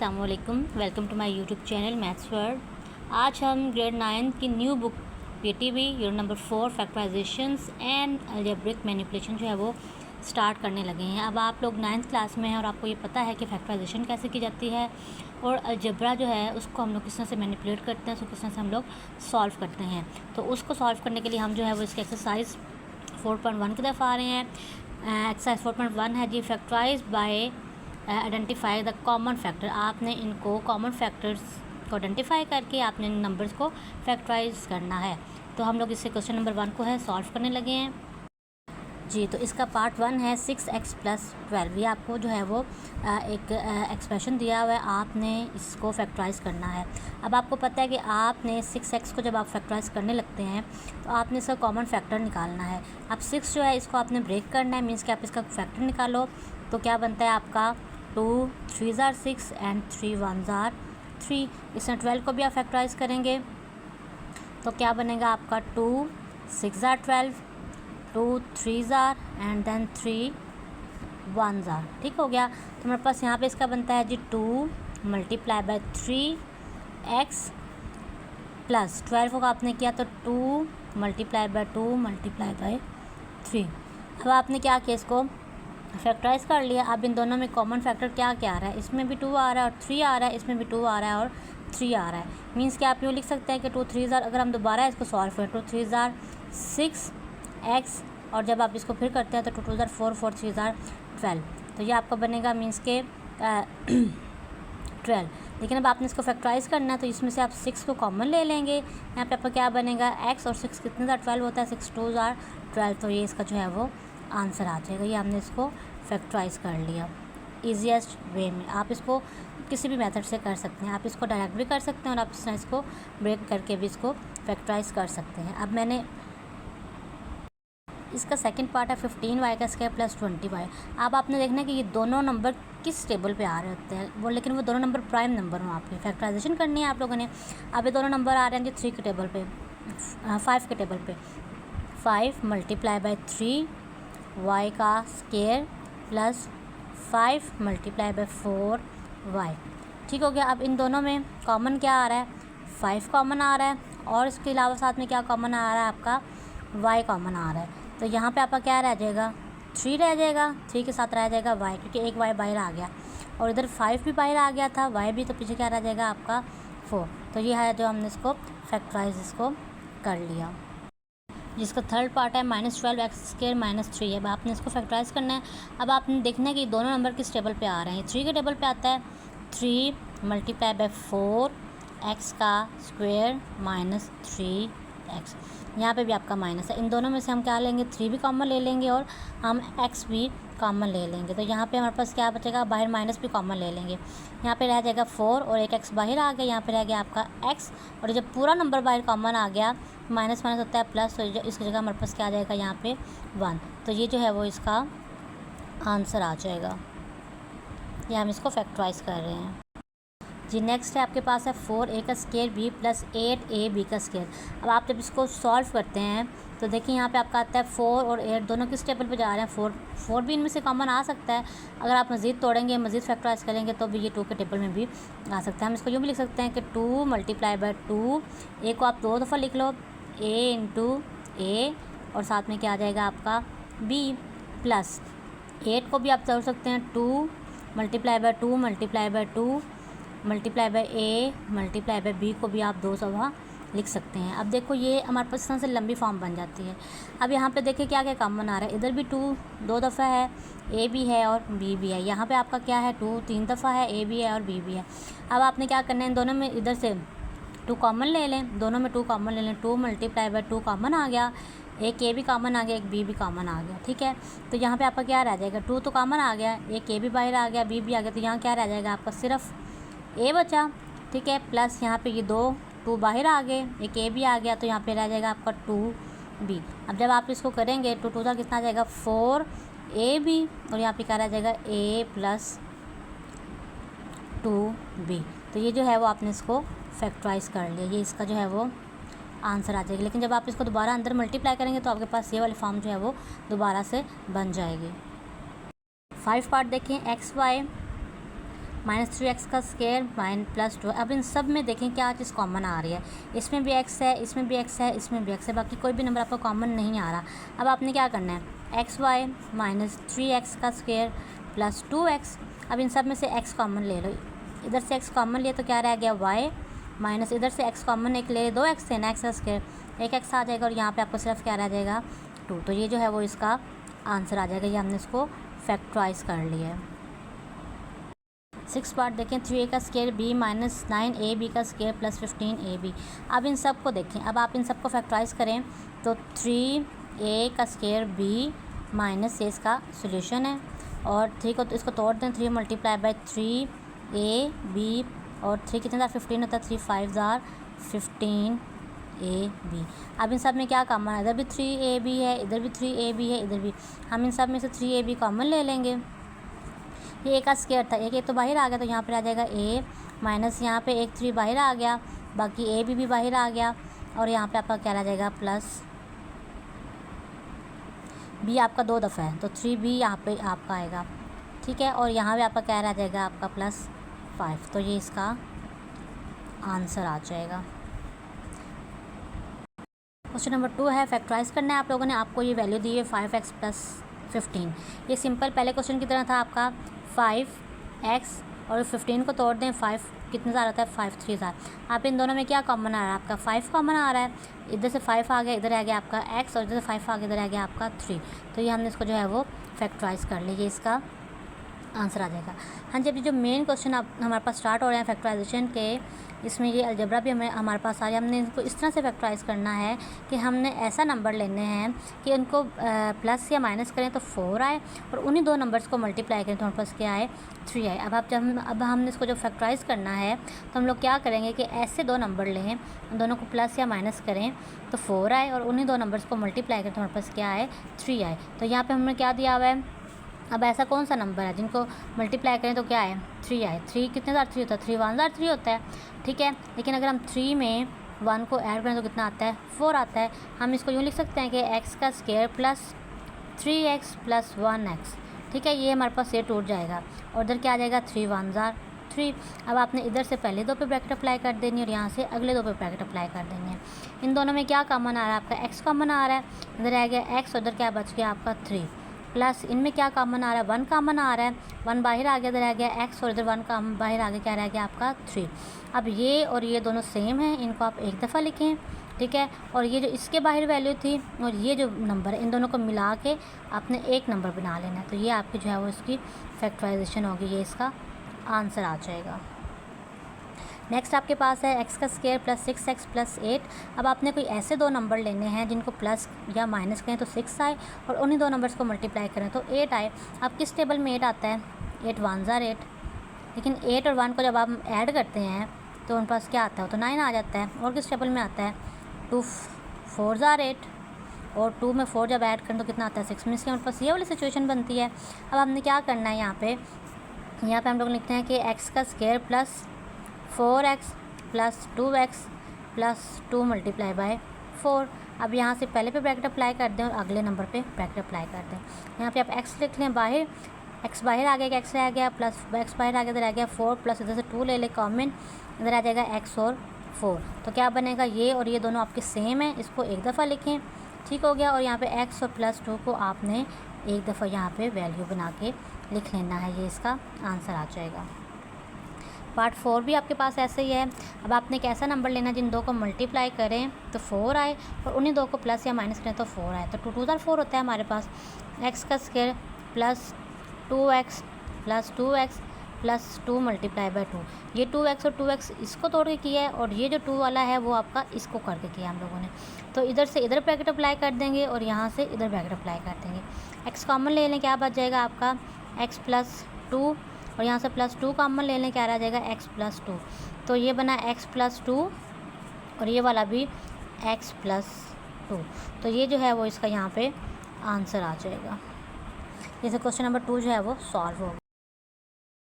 अस्सलाम वालेकुम। Welcome to my YouTube channel maths world. आज हम ग्रेड 9 की new book PTB unit number 4 factorisations and algebraic manipulation जो है वो स्टार्ट करने लगे हैं। अब आप लोग 9th क्लास में हैं और आपको ये पता है कि फैक्टराइजेशन कैसे की जाती है और अलजेब्रा जो है उसको हम लोग किस तरह से मैनिपुलेट करते हैं, उसको किस तरह से हम लोग सॉल्व करते हैं। तो उसको सॉल्व करने के लिए हम जो है वो इसके एक्सरसाइज 4.1 की तरफ आ रहे हैं। एक्सरसाइज 4.1 है जी, factorise by identify the common factor. आपने इनको कॉमन फैक्टर्स को आइडेंटिफाई करके आपने इन नंबर्स को फैक्टराइज करना है। तो हम लोग इससे क्वेश्चन नंबर 1 को है सॉल्व करने लगे हैं जी। तो इसका पार्ट 1 है 6x + 12। ये आपको जो है वो एक एक्सप्रेशन दिया हुआ है, आपने इसको फैक्टराइज करना है। अब आपको पता है कि आपने 6x को जब आप फैक्टराइज करने लगते हैं तो आपने इसका कॉमन फैक्टर निकालना है। अब 6 जो है इसको आपने ब्रेक करना है, मीन्स कि आप इसका फैक्टर निकालो। तो क्या बनता है आपका 2 3s are 6 and 3 1s are 3। इसमें 12 को भी आप फैक्टराइज करेंगे तो क्या बनेगा आपका 2 6s are 12, 2 3s are and then 3 1s are। ठीक हो गया। तो हमारे पास यहाँ पे इसका बनता है जी 2 × 3x प्लस 12 को आपने किया तो 2 × 2 × 3। अब आपने क्या किया, इसको फैक्टराइज कर लिया। अब इन दोनों में कॉमन फैक्टर क्या क्या आ रहा है, इसमें भी 2 आ रहा है और 3 आ रहा है, इसमें भी 2 आ रहा है और 3 आ रहा है। मीन्स कि आप यूँ लिख सकते हैं कि 2 3s are, अगर हम दोबारा इसको सॉल्व करें 2 3s are 6x और जब आप इसको फिर करते हैं तो 2 2s are 4 4 3s are 12। तो ये आपका बनेगा मीन्स के 12। लेकिन अब आपने इसको फैक्टराइज करना है तो इसमें से आप 6 को कॉमन ले लेंगे। यहाँ पे आपका क्या बनेगा x और 6 कितने का 12 होता है, 6 2s are 12। तो ये इसका जो है वो आंसर आ जाएगा। ये हमने इसको फैक्टराइज कर लिया ईजीएस्ट वे में। आप इसको किसी भी मेथड से कर सकते हैं, आप इसको डायरेक्ट भी कर सकते हैं और आप इसको ब्रेक करके भी इसको फैक्टराइज कर सकते हैं। अब मैंने इसका सेकंड पार्ट है 15y² + 20y। अब आपने देखना है कि ये दोनों नंबर किस टेबल पे आ रहे होते हैं वो, लेकिन वो दोनों नंबर प्राइम नंबर हों। आपकी फैक्टराइजेशन करनी है आप लोगों ने। अब ये दोनों नंबर आ रहे हैं 3 के टेबल पे, 5 के टेबल पे। 5 × 3 y² प्लस 5 × 4 y। ठीक हो गया। अब इन दोनों में कॉमन क्या आ रहा है, 5 कॉमन आ रहा है और इसके अलावा साथ में क्या कॉमन आ रहा है, आपका y कॉमन आ रहा है। तो यहाँ पे आपका क्या रह जाएगा, 3 रह जाएगा, 3 के साथ रह जाएगा y, क्योंकि एक y बाहर आ गया और इधर 5 भी बाहर आ गया था, y भी, तो पीछे क्या रह जाएगा आपका 4। तो ये है जो हमने इसको फैक्टराइज इसको कर लिया। जिसका थर्ड पार्ट है -12x² - 3। अब आपने इसको फैक्टराइज करना है। अब आपने देखना है कि दोनों नंबर किस टेबल पे आ रहे हैं। 3 के टेबल पे आता है 3 × 4 x² - 3x। यहाँ पे भी आपका माइनस है। इन दोनों में से हम क्या लेंगे, 3 भी कॉमन ले लेंगे और हम x भी कॉमन ले लेंगे। तो यहाँ पे हमारे पास क्या बचेगा, बाहर माइनस भी कॉमन ले लेंगे। यहाँ पे रह जाएगा 4 और एक x बाहर आ गया, यहाँ पे रह गया आपका x। और जब पूरा नंबर बाहर कॉमन आ गया, माइनस माइनस होता है प्लस, तो इसकी जगह हमारे पास क्या आ जाएगा यहाँ पे 1। तो ये जो है वो इसका आंसर आ जाएगा। ये हम इसको फैक्टराइज कर रहे हैं जी। नेक्स्ट है आपके पास है 4a² b + 8ab²। अब आप जब इसको सॉल्व करते हैं तो देखिए यहाँ पे आपका आता है 4 और 8 दोनों किस टेबल पे जा रहे हैं, 4 भी इनमें से कॉमन आ सकता है। अगर आप मज़ीद तोड़ेंगे, मज़ीद फैक्टराइज करेंगे तो भी ये 2 के टेबल में भी आ सकता है। हम इसको यूँ भी लिख सकते हैं कि 2 × 2, a को आप 2 दफ़ा लिख लो, a × a, और साथ में क्या आ जाएगा आपका b, प्लस 8 को भी आप तोड़ सकते हैं 2 × 2 × 2 × a × b को भी आप 2 दफ़ा लिख सकते हैं। अब देखो ये हमारे पास इस तरह से लंबी फॉर्म बन जाती है। अब यहाँ पे देखिए क्या क्या कॉमन आ रहा है, इधर भी 2 दफ़ा है, a भी है और b भी है। यहाँ पे आपका क्या है 2 3 दफ़ा है, a भी है और b भी है। अब आपने क्या करना है, इन दोनों में इधर से 2 कॉमन ले लें, दोनों में 2 कॉमन ले लें। 2 × 2 कॉमन आ गया, एक a भी कॉमन आ गया, एक b भी कॉमन आ गया। ठीक है। तो यहाँ पे आपका क्या रह जाएगा, 2 तो कॉमन आ गया, एक a भी बाहर आ गया, b भी आ गया। तो यहाँ क्या रह जाएगा आपका सिर्फ a बचा। ठीक है। प्लस यहाँ पे ये 2 बाहर आ गए, एक a भी आ गया, तो यहाँ पे रह जाएगा आपका 2b। अब जब आप इसको करेंगे 2 2 कितना आ जाएगा 4ab और यहाँ पे क्या रह जाएगा a + 2b। तो ये जो है वो आपने इसको फैक्टराइज कर लिया, ये इसका जो है वो आंसर आ जाएगी। लेकिन जब आप इसको दोबारा अंदर मल्टीप्लाई करेंगे तो आपके पास ये वाली फॉर्म जो है वो दोबारा से बन जाएगी। 5 पार्ट देखें, xy -3x का स्क्वायर +2। अब इन सब में देखें क्या चीज़ कॉमन आ रही है, इसमें भी x है, इसमें भी x है, इसमें भी x है, बाकी कोई भी नंबर आपको कॉमन नहीं आ रहा। अब आपने क्या करना है, xy -3x का स्क्वायर +2x। अब इन सब में से x कॉमन ले लो, इधर से x कॉमन लिया तो क्या रह गया y, माइनस इधर से x कॉमन एक ले 2x से ना, x का स्क्वायर 1x आ जाएगा, और यहाँ पे आपको सिर्फ क्या रह जाएगा 2। तो ये जो है वो इसका आंसर आ जाएगा। ये हमने इसको फैक्टराइज कर लिया है। 6 पार्ट देखें, 3a का स्क्वायर b -9ab का स्क्वायर +15ab। अब इन सब को देखें, अब आप इन सब को फैक्टराइज करें तो 3a का स्क्वायर b माइनस इसका सोल्यूशन है, और 3 को इसको तोड़ दें, 3 × 3a और 3 कितने 15 होता है, 3 5 15ab। अब इन सब में क्या कॉमन है, इधर भी 3ab है, इधर भी 3ab है, इधर भी। हम इन सब में से 3ab कॉमन ले लेंगे। ये a का स्क्वायर था, एक तो बाहर आ गया, तो यहाँ पर आ जाएगा a माइनस यहाँ पे 1 3 बाहर आ गया, बाकी ab भी बाहर आ गया, और यहाँ पे आपका क्या आ जाएगा प्लस b आपका 2 दफ़ा है, तो 3b यहाँ पे आपका आएगा, ठीक है। और यहाँ पे आपका क्या रह जाएगा आपका +5। तो ये इसका आंसर आ जाएगा। क्वेश्चन नंबर 2 है, फैक्टराइज करना है आप लोगों ने। आपको ये वैल्यू दी है 5x + 15। ये सिंपल पहले क्वेश्चन की तरह था आपका 5x और 15 को तोड़ दें, 5 कितने ज़्यादा होता है 5 3 ज़्यादा। आप इन दोनों में क्या कॉमन आ रहा है, आपका 5 कॉमन आ रहा है, इधर से 5 आ गया, इधर आ गया आपका x, और इधर से 5 आ गया, इधर आ गया आपका 3। तो ये हमने इसको जो है वो फैक्टराइज कर लिया, इसका आंसर आ जाएगा। हाँ जी, अभी जो मेन क्वेश्चन आप हमारे पास स्टार्ट हो रहे हैं फैक्टराइजेशन के, इसमें ये अलजेब्रा भी हमारे पास आ रही है। हमने इनको इस तरह से फैक्टराइज करना है कि हमने ऐसा नंबर लेने हैं कि उनको प्लस या माइनस करें तो 4 आए, और उन्हीं दो नंबर्स को मल्टीप्लाई करें तो हमारे पास क्या आए 3 आए। अब हमने इसको जो फैक्टराइज करना है तो हम लोग क्या करेंगे कि ऐसे दो नंबर लें, दोनों को प्लस या माइनस करें तो 4 आए, और उन्हीं दो नंबर्स को मल्टीप्लाई करें तो हमारे पास क्या आए 3 आए। तो यहाँ पर हमने क्या दिया हुआ है, अब ऐसा कौन सा नंबर है जिनको मल्टीप्लाई करें तो क्या है 3 आए। 3 कितने ज़्यादा 3 होता है, 3 1 ज़्यादा 3 होता है, ठीक है। लेकिन अगर हम 3 में 1 को ऐड करें तो कितना आता है 4 आता है। हम इसको यूँ लिख सकते हैं कि x का स्क्वायर प्लस 3x + 1x, ठीक है। ये हमारे पास ये टूट जाएगा, और इधर क्या आ जाएगा 3 1 ज़ार 3। अब आपने इधर से पहले दो पे ब्रैकेट अप्लाई कर देनी है, और यहाँ से अगले दो पे ब्रैकेट अप्लाई कर देनी है। इन दोनों में क्या कॉमन आ रहा है, आपका x कॉमन आ रहा है, इधर आ गया x, और इधर क्या बच गया आपका 3, प्लस इनमें क्या कॉमन आ रहा है 1 कॉमन आ रहा है, 1 बाहर आ गया, इधर आ गया x, और इधर 1 का बाहर आ गया, क्या रह गया आपका 3। अब ये और ये दोनों सेम हैं, इनको आप एक दफ़ा लिखें, ठीक है। और ये जो इसके बाहर वैल्यू थी और ये जो नंबर है, इन दोनों को मिला के आपने एक नंबर बना लेना है। तो ये आपकी जो है वो इसकी फैक्टराइजेशन होगी, ये इसका आंसर आ जाएगा। नेक्स्ट आपके पास है x का स्क्वायर प्लस 6x + 8। अब आपने कोई ऐसे दो नंबर लेने हैं जिनको प्लस या माइनस करें तो 6 आए, और उन्हीं दो नंबर्स को मल्टीप्लाई करें तो 8 आए। अब किस टेबल में 8 आता है, 8 1 ज़ार 8, लेकिन 8 और 1 को जब आप ऐड करते हैं तो उन पास क्या आता है, तो 9 आ जाता है। और किस टेबल में आता है 2 4 ज़ार 8, और 2 में 4 जब ऐड करें तो कितना आता है 6 में। इसके हमारे पास ये वाली सिचुएशन बनती है। अब हमने क्या करना है, यहाँ पे हम लोग लिखते हैं कि x का स्क्वायर प्लस 4x + 2x + 2 × 4। अब यहाँ से पहले पे ब्रैकेट अप्लाई कर दें और अगले नंबर पे ब्रैकेट अप्लाई कर दें। यहाँ पे आप x लिख लें बाहर, x बाहर आ गया, x रह गया, प्लस x बाहर आ गया, इधर आ गया 4, प्लस इधर से 2 ले ले कॉमन, इधर आ जाएगा x और 4। तो क्या बनेगा, ये और ये दोनों आपके सेम है, इसको एक दफ़ा लिखें, ठीक हो गया। और यहाँ पे x और +2 को आपने एक दफ़ा यहाँ पे वैल्यू बना के लिख लेना है, ये इसका आंसर आ जाएगा। पार्ट 4 भी आपके पास ऐसे ही है। अब आपने एक ऐसा नंबर लेना जिन दो को मल्टीप्लाई करें तो 4 आए, और उन्हीं दो को प्लस या माइनस करें तो 4 आए। तो 2 2 ज़ार 4 होता है हमारे पास। x का स्क्वायर प्लस 2x + 2x + 2 × 2। ये 2x और 2x इसको तोड़ के किया है, और ये जो 2 वाला है वो आपका इसको करके किया हम लोगों ने। तो इधर से इधर ब्रैकेट अप्लाई कर देंगे, और यहाँ से इधर ब्रैकेट अप्लाई कर देंगे। x कॉमन ले लें, क्या बच जाएगा आपका x + 2, और यहाँ से +2 कॉमन ले लें, क्या रह जाएगा x + 2। तो ये बना x + 2, और ये वाला भी x + 2। तो ये जो है वो इसका यहाँ पे आंसर आ जाएगा। जैसे क्वेश्चन नंबर 2 जो है वो सॉल्व हो गया।